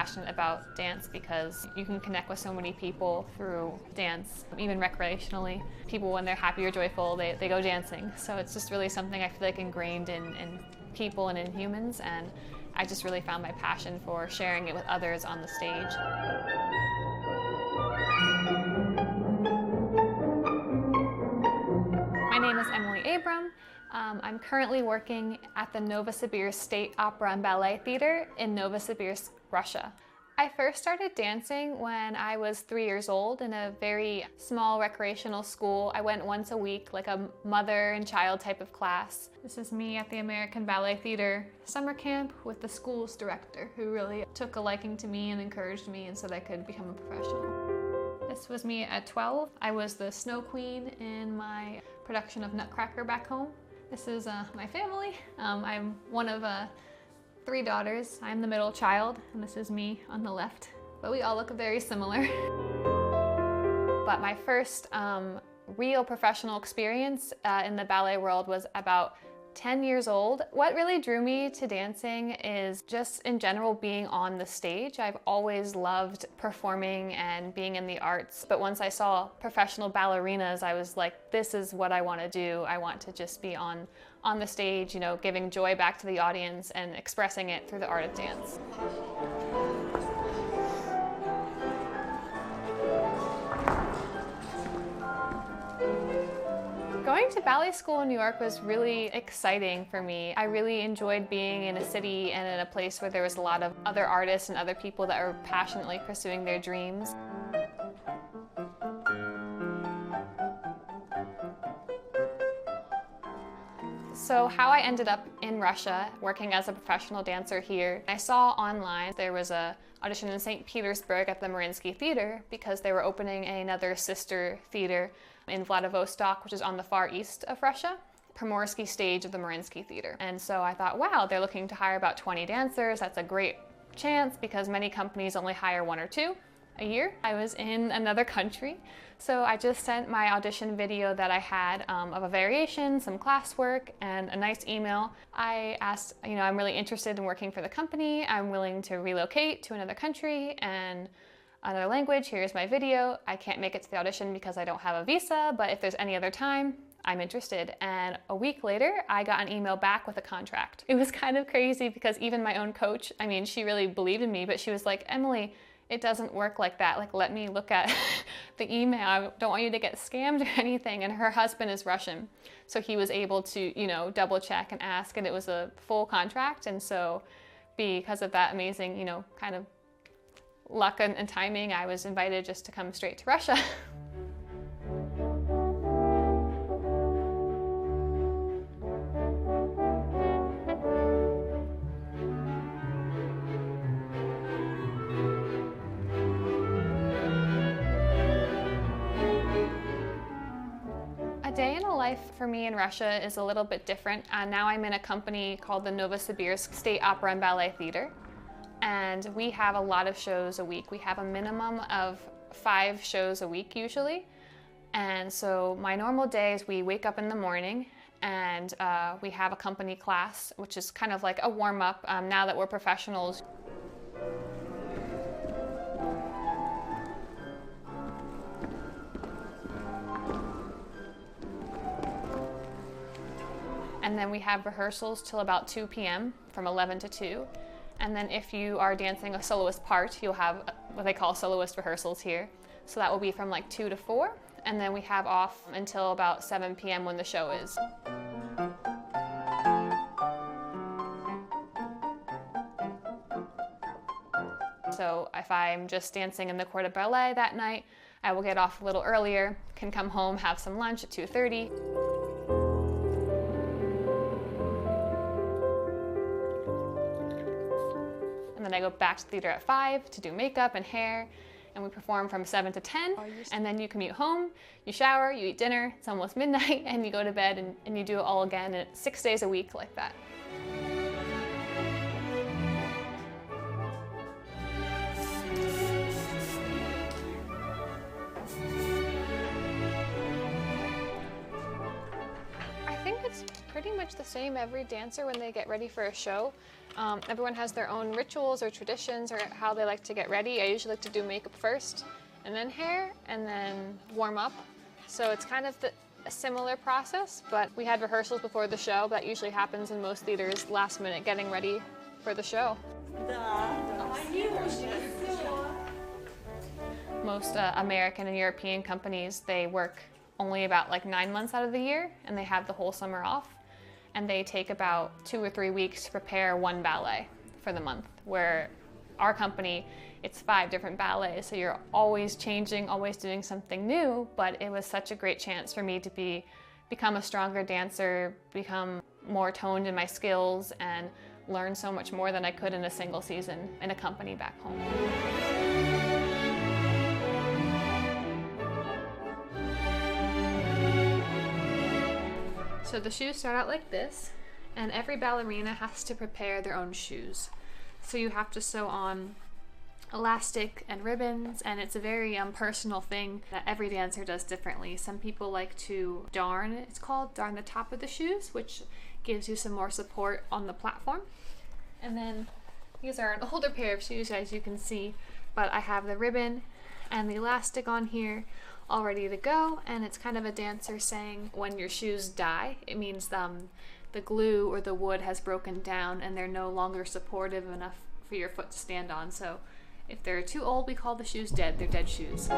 passionate about dance because you can connect with so many people through dance, even recreationally. People, when they're happy or joyful, they go dancing. So it's just really something I feel like ingrained in people and in humans, and I just really found my passion for sharing it with others on the stage. My name is Abrom. I'm currently working at the Novosibirsk State Opera and Ballet Theater in Novosibirsk, Russia. I first started dancing when I was 3 years old in a very small recreational school. I went once a week, like a mother and child type of class. This is me at the American Ballet Theater summer camp with the school's director, who really took a liking to me and encouraged me and so that I could become a professional. This was me at 12. I was the Snow Queen in my production of Nutcracker back home. This is my family. I'm one of 3 daughters. I'm the middle child, and this is me on the left. But we all look very similar. But my first real professional experience in the ballet world was about 10 years old. What really drew me to dancing is just in general being on the stage. I've always loved performing and being in the arts, but once I saw professional ballerinas, I was like, this is what I want to do. I want to just be on the stage, you know, giving joy back to the audience and expressing it through the art of dance. Going to ballet school in New York was really exciting for me. I really enjoyed being in a city and in a place where there was a lot of other artists and other people that were passionately pursuing their dreams. So how I ended up in Russia working as a professional dancer here, I saw online there was an audition in St. Petersburg at the Mariinsky Theater because they were opening another sister theater in Vladivostok, which is on the far east of Russia, Primorsky stage of the Mariinsky Theater. And so I thought, wow, they're looking to hire about 20 dancers. That's a great chance because many companies only hire 1 or 2 a year. I was in another country, so I just sent my audition video that I had of a variation, some classwork, and a nice email. I asked, you know, I'm really interested in working for the company. I'm willing to relocate to another country and another language. Here's my video. I can't make it to the audition because I don't have a visa, but if there's any other time, I'm interested. And a week later, I got an email back with a contract. It was kind of crazy because even my own coach, I mean, she really believed in me, but she was like, Emily, it doesn't work like that. Like, let me look at the email. I don't want you to get scammed or anything. And her husband is Russian. So he was able to, you know, double check and ask, and it was a full contract. And so because of that amazing, you know, kind of luck and timing, I was invited just to come straight to Russia. A day in a life for me in Russia is a little bit different. Now I'm in a company called the Novosibirsk State Opera and Ballet Theater. And we have a lot of shows a week. We have a minimum of 5 shows a week usually. And so my normal day is we wake up in the morning and we have a company class, which is kind of like a warm-up now that we're professionals. And then we have rehearsals till about 2 p.m. from 11 to 2. And then if you are dancing a soloist part, you'll have what they call soloist rehearsals here. So that will be from like 2 to 4. And then we have off until about 7 p.m. when the show is. So if I'm just dancing in the Corps de Ballet that night, I will get off a little earlier, can come home, have some lunch at 2:30. And then I go back to the theater at 5 to do makeup and hair, and we perform from 7 to 10, and then you commute home, you shower, you eat dinner, it's almost midnight, and you go to bed and you do it all again, and 6 days a week like that. I think it's pretty much the same every dancer when they get ready for a show. Everyone has their own rituals or traditions or how they like to get ready. I usually like to do makeup first, and then hair, and then warm up. So it's kind of a similar process, but we had rehearsals before the show. That usually happens in most theaters, last minute getting ready for the show. Most American and European companies, they work only about like 9 months out of the year, and they have the whole summer off. And they take about 2 or 3 weeks to prepare one ballet for the month, where our company, it's 5 different ballets, so you're always changing, always doing something new. But it was such a great chance for me to become a stronger dancer, become more toned in my skills, and learn so much more than I could in a single season in a company back home. So the shoes start out like this, and every ballerina has to prepare their own shoes. So you have to sew on elastic and ribbons, and it's a very personal thing that every dancer does differently. Some people like to darn, it's called, darn the top of the shoes, which gives you some more support on the platform. And then these are an older pair of shoes, as you can see, but I have the ribbon and the elastic on here all ready to go, and it's kind of a dancer saying when your shoes die, it means the glue or the wood has broken down and they're no longer supportive enough for your foot to stand on. So if they're too old, we call the shoes dead. They're dead shoes.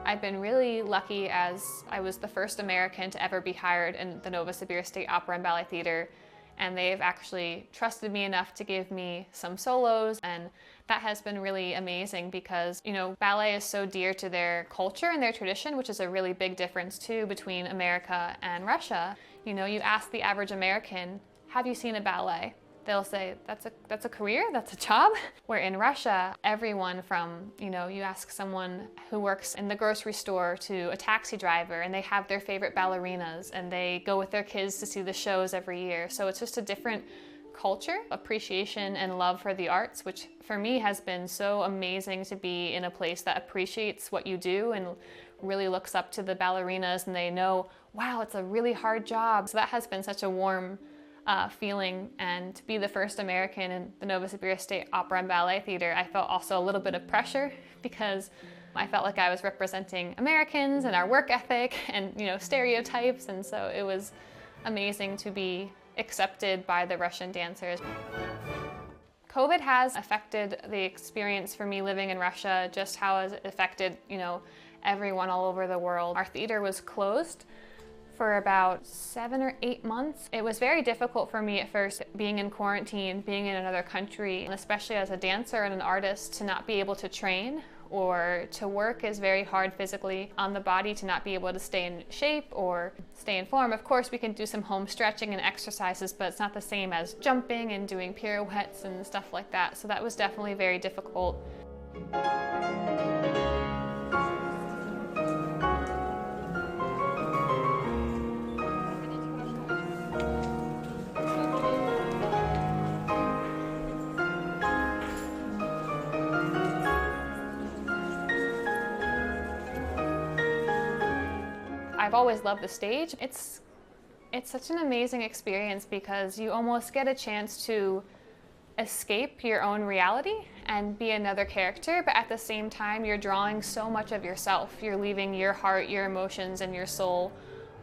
I've been really lucky, as I was the first American to ever be hired in the Novosibirsk State Opera and Ballet Theater, and they've actually trusted me enough to give me some solos, and that has been really amazing because, you know, ballet is so dear to their culture and their tradition, which is a really big difference too between America and Russia. You know, you ask the average American, have you seen a ballet? They'll say, that's a career, that's a job. Where in Russia, everyone from, you know, you ask someone who works in the grocery store to a taxi driver, and they have their favorite ballerinas, and they go with their kids to see the shows every year. So it's just a different culture, appreciation and love for the arts, which for me has been so amazing to be in a place that appreciates what you do and really looks up to the ballerinas, and they know, wow, it's a really hard job. So that has been such a warm feeling, and to be the first American in the Novosibirsk State Opera and Ballet Theater, I felt also a little bit of pressure because I felt like I was representing Americans and our work ethic and, you know, stereotypes, and so it was amazing to be accepted by the Russian dancers. COVID has affected the experience for me living in Russia, just how it's affected, you know, everyone all over the world. Our theater was closed for about 7 or 8 months. It was very difficult for me at first, being in quarantine, being in another country, and especially as a dancer and an artist, to not be able to train or to work is very hard physically on the body, to not be able to stay in shape or stay in form. Of course, we can do some home stretching and exercises, but it's not the same as jumping and doing pirouettes and stuff like that. So that was definitely very difficult. I've always loved the stage. It's such an amazing experience because you almost get a chance to escape your own reality and be another character, but at the same time you're drawing so much of yourself. You're leaving your heart, your emotions, and your soul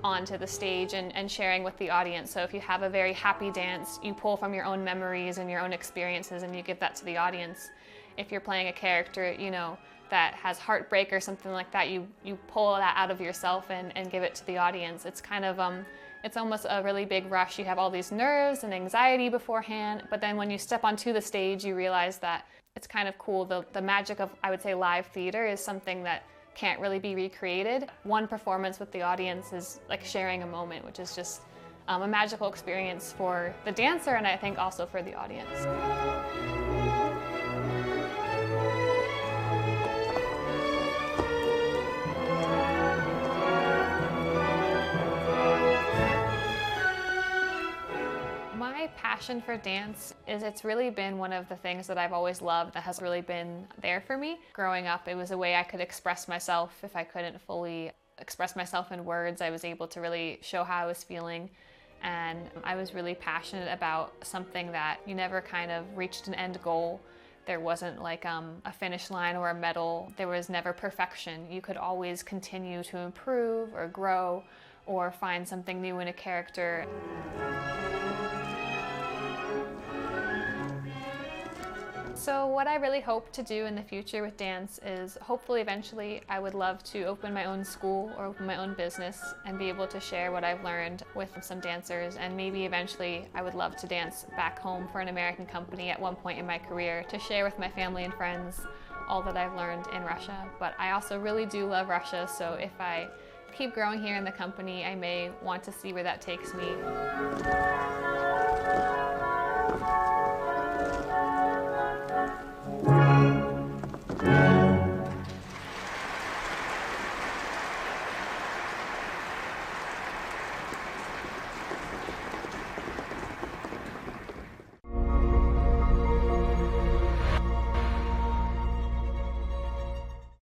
onto the stage and sharing with the audience. So if you have a very happy dance, you pull from your own memories and your own experiences and you give that to the audience. If you're playing a character, you know, that has heartbreak or something like that, you pull that out of yourself and give it to the audience. It's kind of, it's almost a really big rush. You have all these nerves and anxiety beforehand, but then when you step onto the stage, you realize that it's kind of cool. The magic of, I would say, live theater is something that can't really be recreated. One performance with the audience is like sharing a moment, which is just a magical experience for the dancer and I think also for the audience. My passion for dance is it's really been one of the things that I've always loved that has really been there for me. Growing up, it was a way I could express myself if I couldn't fully express myself in words. I was able to really show how I was feeling. And I was really passionate about something that you never kind of reached an end goal. There wasn't like a finish line or a medal. There was never perfection. You could always continue to improve or grow or find something new in a character. So what I really hope to do in the future with dance is hopefully eventually I would love to open my own school or open my own business and be able to share what I've learned with some dancers, and maybe eventually I would love to dance back home for an American company at one point in my career to share with my family and friends all that I've learned in Russia. But I also really do love Russia, so if I keep growing here in the company, I may want to see where that takes me.